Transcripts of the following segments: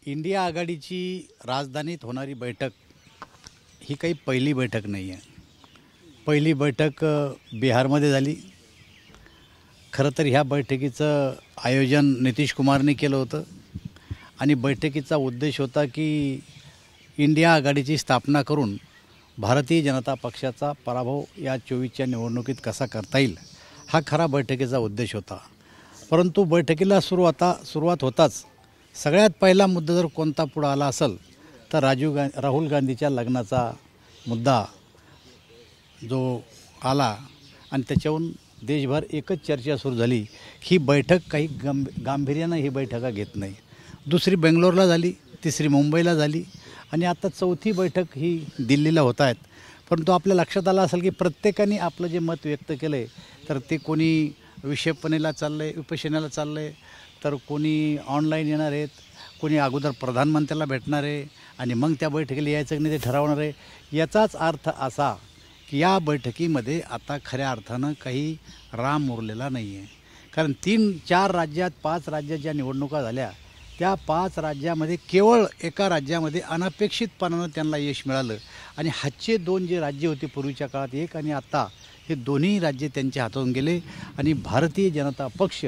India आघाडीची राजधानीत होणारी बैठक ही काही पहिली बैठक नाही आहे. पहिली बैठक बिहारमध्ये झाली. खरं तर ह्या बैठकीचं आयोजन नितीश कुमारने केलं होतं आणि बैठकीचा उद्देश होता की इंडिया आघाडीची स्थापना करून भारतीय जनता पक्षाचा पराभव या 24च्या निवडणुकीत कसा करता येईल हा खरा बैठकीचा उद्देश होता. परंतु बैठकीला सुरुवात होताच सगळ्यात पहिला मुद्दा जर कोणता पुढे आला असेल तर राहुल गांधीच्या लग्नाचा मुद्दा जो आला आणि त्याच्याहून देशभर एकच चर्चा सुरू झाली. ही बैठक काही गांभीर्यानं ही बैठका घेत नाही. दुसरी बेंगलोरला झाली, तिसरी मुंबईला झाली आणि आता चौथी बैठक ही दिल्लीला होत आहेत. परंतु आपल्या लक्षात आलं असेल की प्रत्येकाने आपलं जे मत व्यक्त केलं आहे तर ते कोणी विषेपणीला चाललं आहे, विपक्षणाला चाललं आहे, तर कोणी ऑनलाईन येणार आहेत, कोणी अगोदर प्रधानमंत्र्याला भेटणार आहे आणि मग त्या बैठकीला यायचं की नाही ते ठरवणार आहे. याचाच अर्थ असा की या बैठकीमध्ये आता खऱ्या अर्थानं काही राम उरलेला नाही आहे. कारण 3-4 राज्यात 5 राज्यात ज्या निवडणुका झाल्या त्या 5 राज्यामध्ये केवळ एका राज्यामध्ये अनपेक्षितपणानं त्यांना यश मिळालं आणि हातचे 2 जे राज्य होते पूर्वीच्या काळात, एक आणि आत्ता, हे दोन्ही राज्य त्यांच्या हातातून गेले आणि भारतीय जनता पक्ष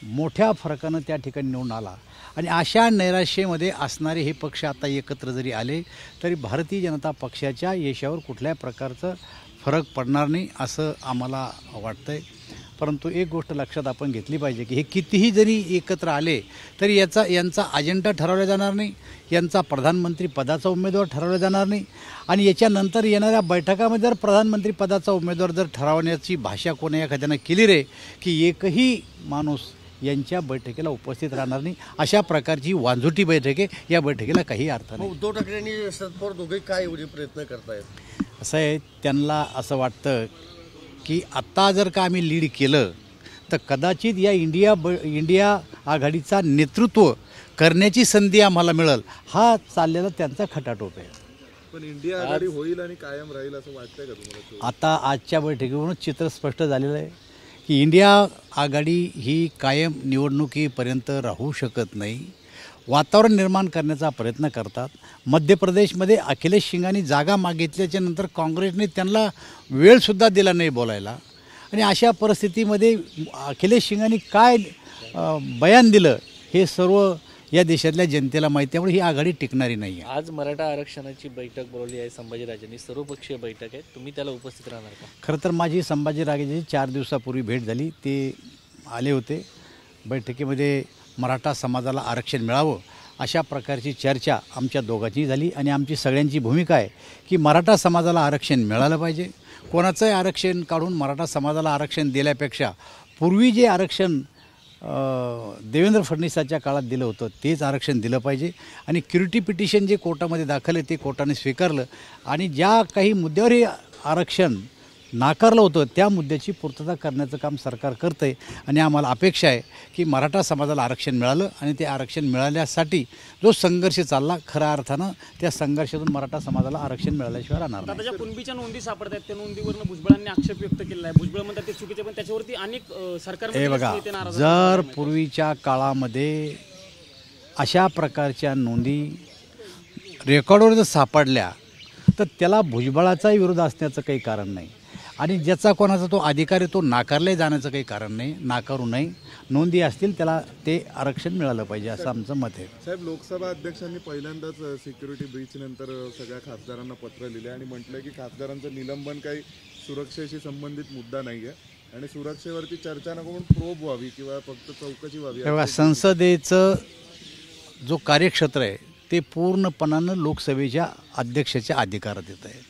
मोठ्या फरकानं त्या ठिकाणी निवडून आला. आणि अशा नैराश्यामध्ये असणारे हे पक्ष आता एकत्र जरी आले तरी भारतीय जनता पक्षाच्या यशावर कुठल्याही प्रकारचं फरक पडणार नाही असं आम्हाला वाटतं आहे. परंतु एक गोष्ट लक्षात आपण घेतली पाहिजे की हे कितीही जरी एकत्र आले तरी यांचा अजेंडा ठरवला जाणार नाही, यांचा प्रधानमंत्री पदाचा उमेदवार ठरवला जाणार नाही आणि याच्यानंतर येणाऱ्या बैठकामध्ये जर प्रधानमंत्री पदाचा उमेदवार जर ठरवण्याची भाषा कोणी एखाद्यानं केली रे की एकही माणूस यांच्या बैठकीला उपस्थित राहणार नाही, अशा प्रकारची वांझुटी बैठक आहे. या बैठकीला काही अर्थ नाही. उद्धव ठाकरे आणि शरद पवार दोघे काय एवढे प्रयत्न करतायत? असं आहे, त्यांना असं वाटतं की आत्ता जर का आम्ही लीड केलं तर कदाचित या इंडिया आघाडीचा नेतृत्व करण्याची संधी आम्हाला मिळेल, हा चाललेला त्यांचा खटाटोप आहे. पण इंडिया आघाडी होईल आणि कायम राहील असं वाटतंय का तुम्हाला? आता आजच्या बैठकीवरूनच चित्र स्पष्ट झालेलं आहे की इंडिया आघाडी ही कायम निवडणुकीपर्यंत राहू शकत नाही. वातावरण निर्माण करण्याचा प्रयत्न करतात. मध्य प्रदेशमध्ये अखिलेश सिंगांनी जागा मागितल्याच्या नंतर काँग्रेसने त्यांना वेळसुद्धा दिला नाही बोलायला आणि अशा परिस्थितीमध्ये अखिलेश सिंगांनी काय बयान दिलं हे सर्व या देशातल्या जनतेला माहिती आहे. त्यामुळे ही आघाडी टिकणारी नाही आहे. आज मराठा आरक्षणाची बैठक बोलवली आहे संभाजीराजांनी, सर्वपक्षीय बैठक आहे, तुम्ही त्याला उपस्थित राहणार का? खरं तर माझी संभाजीराजेची 4 दिवसापूर्वी भेट झाली. ते आले होते. बैठकीमध्ये मराठा समाजाला आरक्षण मिळावं अशा प्रकारची चर्चा आमच्या दोघांची झाली आणि आमची सगळ्यांची भूमिका आहे की मराठा समाजाला आरक्षण मिळालं पाहिजे. कोणाचंही आरक्षण काढून मराठा समाजाला आरक्षण दिल्यापेक्षा पूर्वी जे आरक्षण देवेंद्र फडणवीसाच्या काळात दिलं होतं तेच आरक्षण दिलं पाहिजे आणि क्युरिटी पिटिशन जे कोर्टामध्ये दाखल आहे ते कोर्टाने स्वीकारलं आणि ज्या काही मुद्द्यावर हे आरक्षण नाकारलं होतं त्या मुद्द्याची पूर्तता करण्याचं काम सरकार करतं आहे आणि आम्हाला अपेक्षा आहे की मराठा समाजाला आरक्षण मिळालं आणि ते आरक्षण मिळाल्यासाठी जो संघर्ष चालला खऱ्या अर्थानं त्या संघर्षातून मराठा समाजाला आरक्षण मिळाल्याशिवाय राहणार नाही. त्याच्या कुणबीच्या नोंदी सापडत आहेत, त्या नोंदीवरनं भुजबळांनी आक्षेप व्यक्त केला आहे. भुजबळ म्हणतात ते चुकीचे, पण त्याच्यावरती अनेक सरकार बघा, जर पूर्वीच्या काळामध्ये अशा प्रकारच्या नोंदी रेकॉर्डवर जर सापडल्या तर त्याला भुजबळाचाही विरोध असण्याचं काही कारण नाही आणि ज्याचा कोणाचा तो अधिकार आहे तो नाकारले जाण्याचं काही कारण नाही. नाकारू नये. नोंदी असतील त्याला ते आरक्षण मिळालं पाहिजे असं आमचं मत आहे. साहेब, लोकसभा अध्यक्षांनी पहिल्यांदाच सिक्युरिटी ब्रीच नंतर सगळ्या खासदारांना पत्र लिहिले आणि म्हटलं की खासदारांचं निलंबन काही सुरक्षेशी संबंधित मुद्दा नाही आहे आणि सुरक्षेवरती चर्चा नको म्हणून प्रोब व्हावी किंवा फक्त चौकशी व्हावी. तेव्हा संसदेचं जो कार्यक्षेत्र आहे ते पूर्णपणानं लोकसभेच्या अध्यक्षाच्या अधिकारात येत आहे.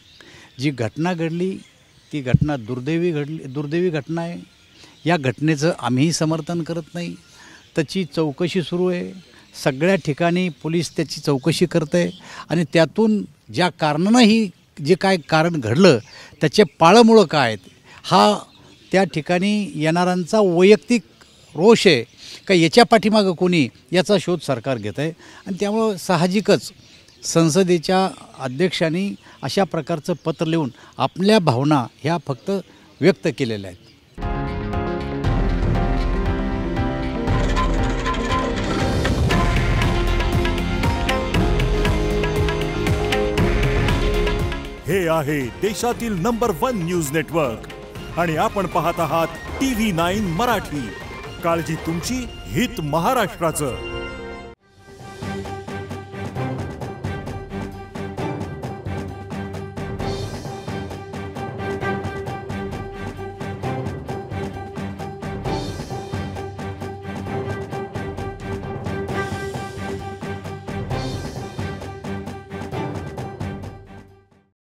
जी घटना घडली ती घटना दुर्दैवी घटना आहे. या घटनेचं आम्हीही समर्थन करत नाही. त्याची चौकशी सुरू आहे. सगळ्या ठिकाणी पोलीस त्याची चौकशी करत आहे आणि त्यातून ज्या कारणानं ही जे काय कारण घडलं त्याचे पाळंमुळं काय आहेत हा त्या ठिकाणी येणाऱ्यांचा वैयक्तिक रोष आहे का याच्या पाठीमागं कोणी याचा शोध सरकार घेत आहे आणि त्यामुळं साहजिकच संसदेच्या अध्यक्षांनी अशा प्रकारचं पत्र लिहून आपल्या भावना ह्या फक्त व्यक्त केलेल्या आहेत. आहे देशातील नंबर 1 न्यूज नेटवर्क आणि आपण पाहत आहात TV9 मराठी. काळजी तुमची, हित महाराष्ट्राचं.